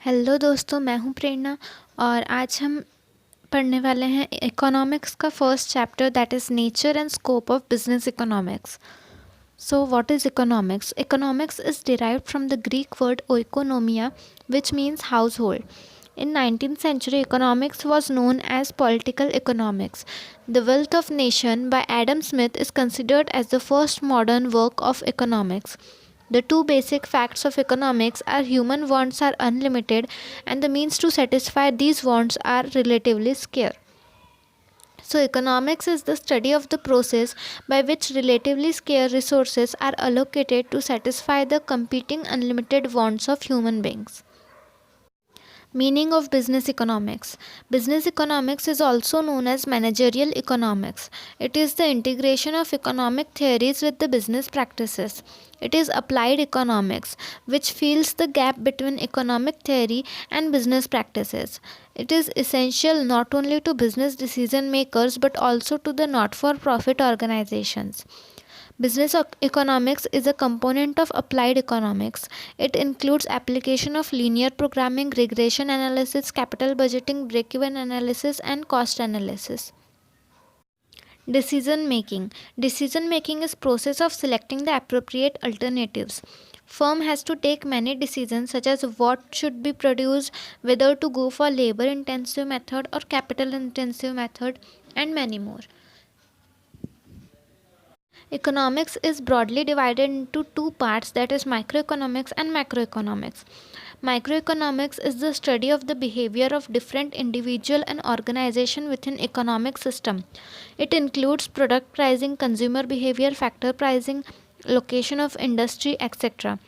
Hello दोस्तों, मैं हूँ प्रेरणा और आज हम पढ़ने वाले हैं इकोनॉमिक्स का first chapter that is nature and scope of business economics. So what is economics? Economics is derived from the Greek word oikonomia, which means household. In 19th century, economics was known as political economics. The Wealth of Nation by Adam Smith is considered as the first modern work of economics. The two basic facts of economics are human wants are unlimited and the means to satisfy these wants are relatively scarce. So, economics is the study of the process by which relatively scarce resources are allocated to satisfy the competing unlimited wants of human beings. Meaning of business economics. Business economics is also known as managerial economics. It is the integration of economic theories with the business practices. It is applied economics, which fills the gap between economic theory and business practices. It is essential not only to business decision makers but also to the not-for-profit organizations. Business economics is a component of applied economics. It includes application of linear programming, regression analysis, capital budgeting, break-even analysis, and cost analysis. Decision making. Decision making is process of selecting the appropriate alternatives. Firm has to take many decisions such as what should be produced, whether to go for labor intensive method or capital intensive method, and many more. Economics is broadly divided into two parts, that is microeconomics and macroeconomics. Microeconomics is the study of the behavior of different individual and organization within economic system. It includes product pricing, consumer behavior, factor pricing, location of industry, etc.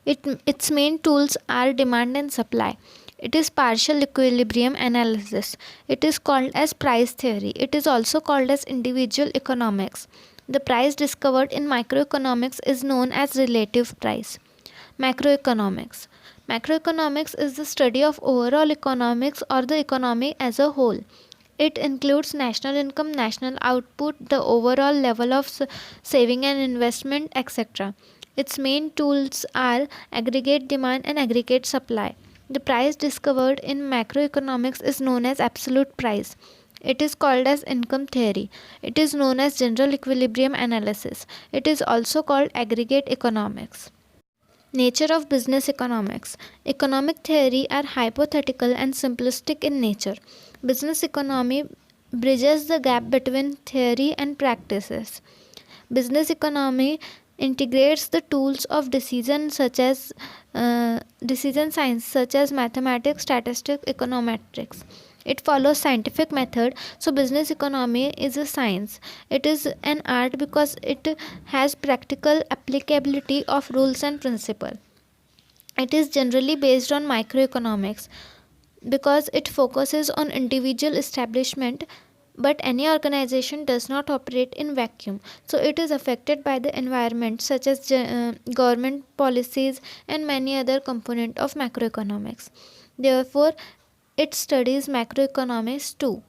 Its main tools are demand and supply. It is partial equilibrium analysis. It is called as price theory. It is also called as individual economics. The price discovered in microeconomics is known as relative price. Macroeconomics. Macroeconomics is the study of overall economics or the economy as a whole. It includes national income, national output, the overall level of saving and investment, etc. Its main tools are aggregate demand and aggregate supply. The price discovered in macroeconomics is known as absolute price. It is called as income theory. It is known as general equilibrium analysis. It is also called aggregate economics. Nature of business economics. Economic theory are hypothetical and simplistic in nature. Business economy bridges the gap between theory and practices. Business economy integrates the tools of decision science such as mathematics, statistics, econometrics. It follows scientific method, so business economy is a science. It is an art because it has practical applicability of rules and principle. It is generally based on microeconomics because it focuses on individual establishment, but any organization does not operate in vacuum, so it is affected by the environment such as government policies and many other component of macroeconomics. Therefore it studies macroeconomics too.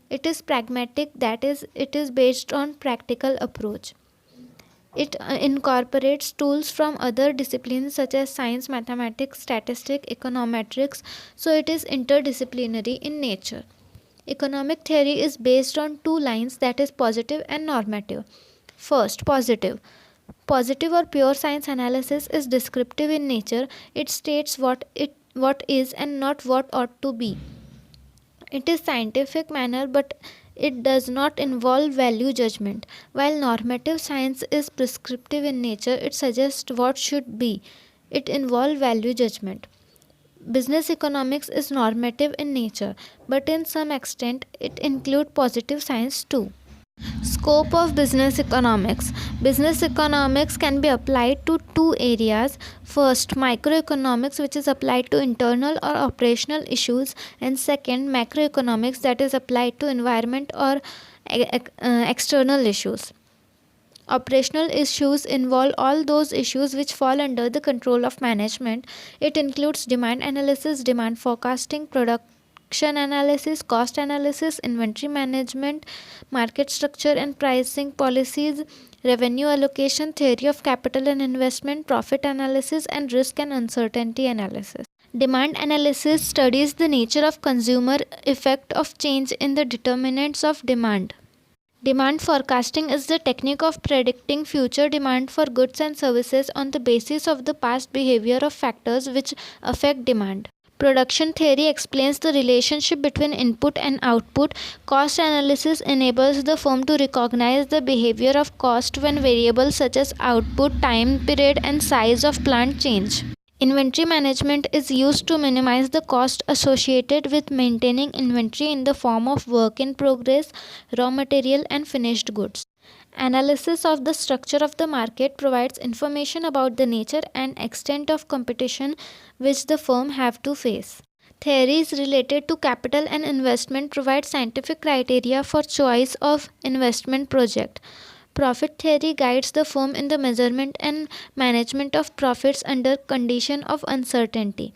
It is pragmatic, that is, it is based on practical approach. It incorporates tools from other disciplines such as science, mathematics, statistics, econometrics, so it is interdisciplinary in nature. Economic theory is based on two lines, that is positive and normative. First, positive. Positive or pure science analysis is descriptive in nature. It states what is and not what ought to be. It is scientific manner, but it does not involve value judgment. While normative science is prescriptive in nature, it suggests what should be. It involves value judgment. Business economics is normative in nature, but in some extent it includes positive science too. Scope of business economics. Business economics can be applied to two areas. First, microeconomics, which is applied to internal or operational issues, and second, macroeconomics, that is applied to environment or external issues. Operational issues involve all those issues which fall under the control of management. It includes demand analysis, demand forecasting, production analysis, cost analysis, inventory management, market structure and pricing policies, revenue allocation, theory of capital and investment, profit analysis, and risk and uncertainty analysis. Demand analysis studies the nature of consumer effect of change in the determinants of demand. Demand forecasting is the technique of predicting future demand for goods and services on the basis of the past behavior of factors which affect demand. Production theory explains the relationship between input and output. Cost analysis enables the firm to recognize the behavior of cost when variables such as output, time period, and size of plant change. Inventory management is used to minimize the cost associated with maintaining inventory in the form of work in progress, raw material, and finished goods. Analysis of the structure of the market provides information about the nature and extent of competition which the firm have to face. Theories related to capital and investment provide scientific criteria for choice of investment project. Profit theory guides the firm in the measurement and management of profits under condition of uncertainty.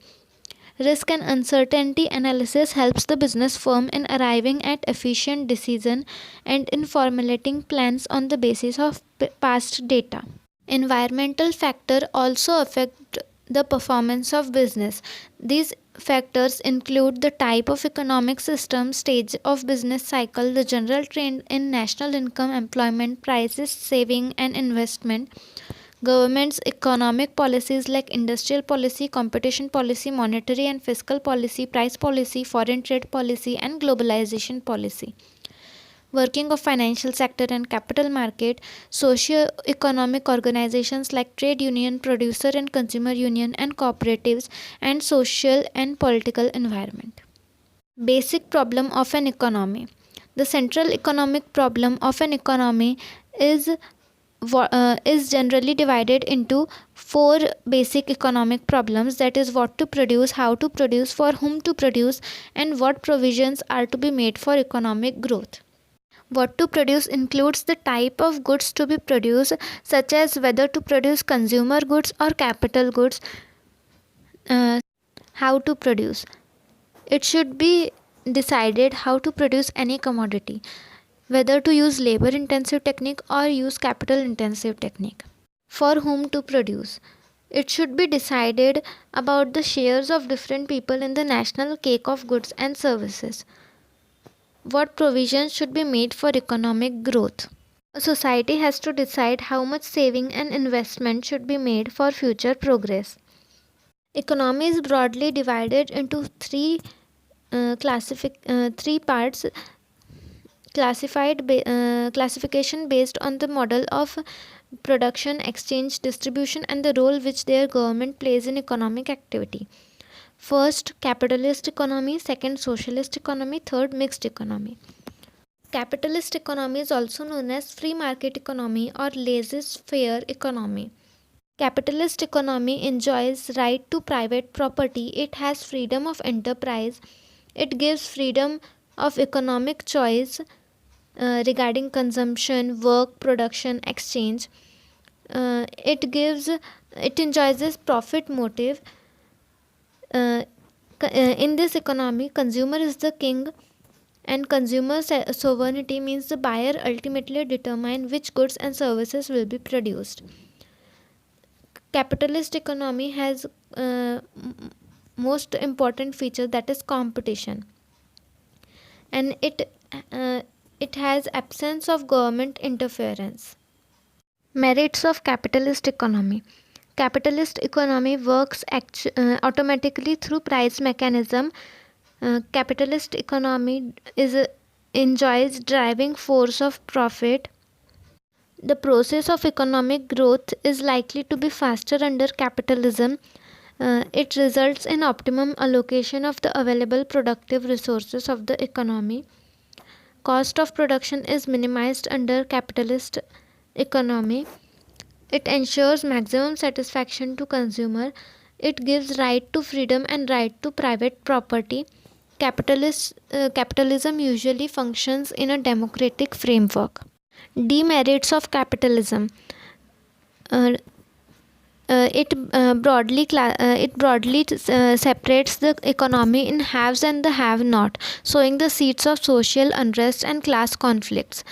Risk and uncertainty analysis helps the business firm in arriving at efficient decision and in formulating plans on the basis of past data. Environmental factors also affect the performance of business. These factors include the type of economic system, stage of business cycle, the general trend in national income, employment, prices, saving and investment, government's economic policies like industrial policy, competition policy, monetary and fiscal policy, price policy, foreign trade policy, and globalization policy. Working of financial sector and capital market, socio-economic organizations like trade union, producer and consumer union, and cooperatives, and social and political environment. Basic problem of an economy. The central economic problem of an economy is generally divided into four basic economic problems, that is what to produce, how to produce, for whom to produce, and what provisions are to be made for economic growth. What to produce includes the type of goods to be produced, such as whether to produce consumer goods or capital goods. How to produce, it should be decided how to produce any commodity, whether to use labor intensive technique or use capital intensive technique. For whom to produce, it should be decided about the shares of different people in the national cake of goods and services. What provisions should be made for economic growth. A society has to decide how much saving and investment should be made for future progress. Economy is broadly divided into three parts. Classification based on the model of production, exchange, distribution, and the role which their government plays in economic activity. First, capitalist economy. Second, socialist economy. Third, mixed economy. Capitalist economy is also known as free market economy or laissez-faire economy. Capitalist economy enjoys right to private property. It has freedom of enterprise. It gives freedom of economic choice regarding consumption, work, production, exchange. It enjoys this profit motive. In this economy, consumer is the king, and consumer sovereignty means the buyer ultimately determine which goods and services will be produced. Capitalist economy has most important feature, that is competition, and it has absence of government interference. Merits of capitalist economy. Capitalist economy works automatically through price mechanism. Capitalist economy enjoys driving force of profit. The process of economic growth is likely to be faster under capitalism. It results in optimum allocation of the available productive resources of the economy. Cost of production is minimized under capitalist economy. It ensures maximum satisfaction to consumer. It gives right to freedom and right to private property. Capitalism usually functions in a democratic framework. Demerits of capitalism. It broadly separates the economy in haves and the have-not, sowing the seeds of social unrest and class conflicts.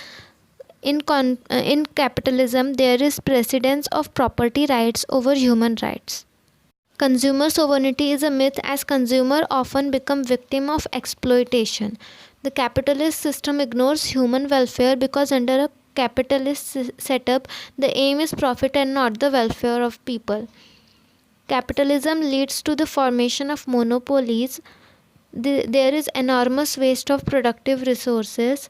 In capitalism, there is precedence of property rights over human rights. Consumer sovereignty is a myth as consumers often become victim of exploitation. The capitalist system ignores human welfare because under a capitalist setup, the aim is profit and not the welfare of people. Capitalism leads to the formation of monopolies. There is enormous waste of productive resources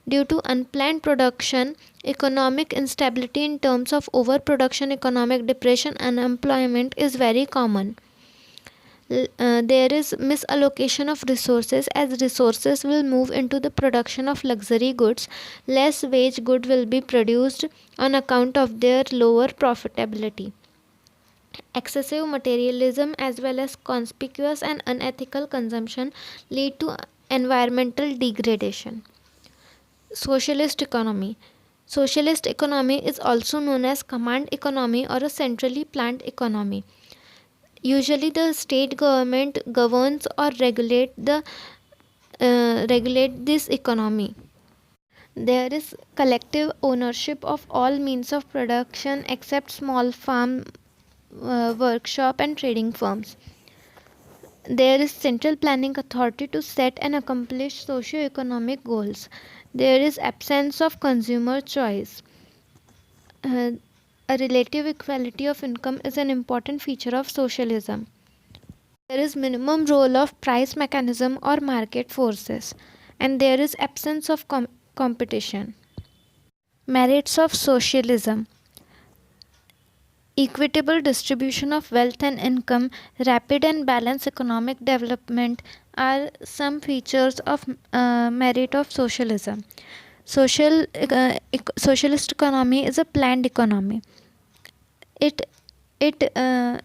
due to unplanned production, economic instability in terms of overproduction, economic depression, unemployment is very common. There is misallocation of resources as resources will move into the production of luxury goods. Less wage good will be produced on account of their lower profitability. Excessive materialism as well as conspicuous and unethical consumption lead to environmental degradation. Socialist economy. Socialist economy is also known as command economy or a centrally planned economy. Usually the state government governs or regulate this economy. There is collective ownership of all means of production except small farm, workshop and trading firms. There is central planning authority to set and accomplish socio-economic goals. There is absence of consumer choice. A relative equality of income is an important feature of socialism. There is minimum role of price mechanism or market forces, and there is absence of competition. Merits of socialism. Equitable distribution of wealth and income, rapid and balanced economic development are some features of merit of socialism. Socialist economy is a planned economy. It it uh,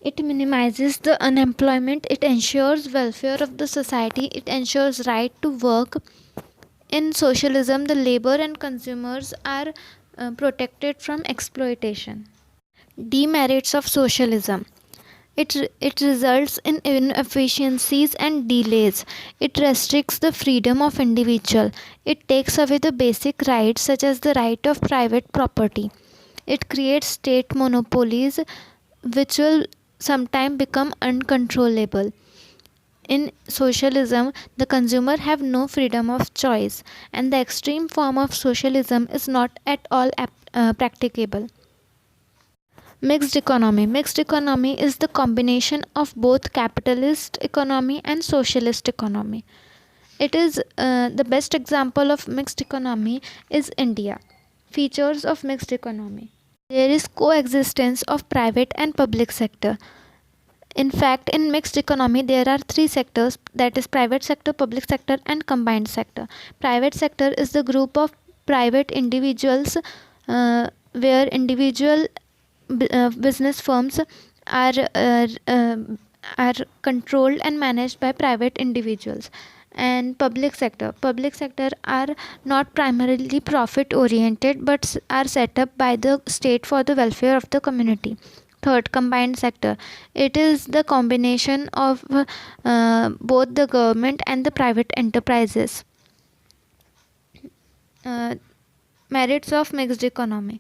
it minimizes the unemployment. It ensures welfare of the society. It ensures right to work. In socialism, the labor and consumers are protected from exploitation. Demerits of socialism. It results in inefficiencies and delays. It restricts the freedom of individual. It takes away the basic rights such as the right of private property. It creates state monopolies which will sometime become uncontrollable. In socialism, the consumer have no freedom of choice, and the extreme form of socialism is not at all practicable. Mixed economy. Mixed economy is the combination of both capitalist economy and socialist economy. It is the best example of mixed economy is India. Features of mixed economy. There is coexistence of private and public sector. In fact, in mixed economy, there are three sectors, that is private sector, public sector and combined sector. Private sector is the group of private individuals where individual business firms are uh, uh, are controlled and managed by private individuals. And public sector are not primarily profit oriented but are set up by the state for the welfare of the community. Third, combined sector. It is the combination of both the government and the private enterprises. uh, Merits of mixed economy.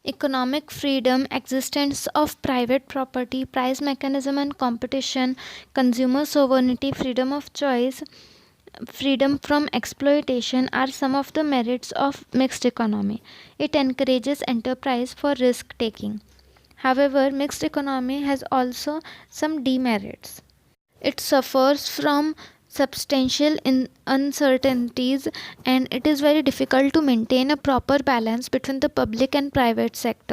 Economic freedom, existence of private property, price mechanism and competition, consumer sovereignty, freedom of choice, freedom from exploitation are some of the merits of mixed economy. It encourages enterprise for risk taking. However, mixed economy has also some demerits. It suffers from substantial uncertainties, and it is very difficult to maintain a proper balance between the public and private sector.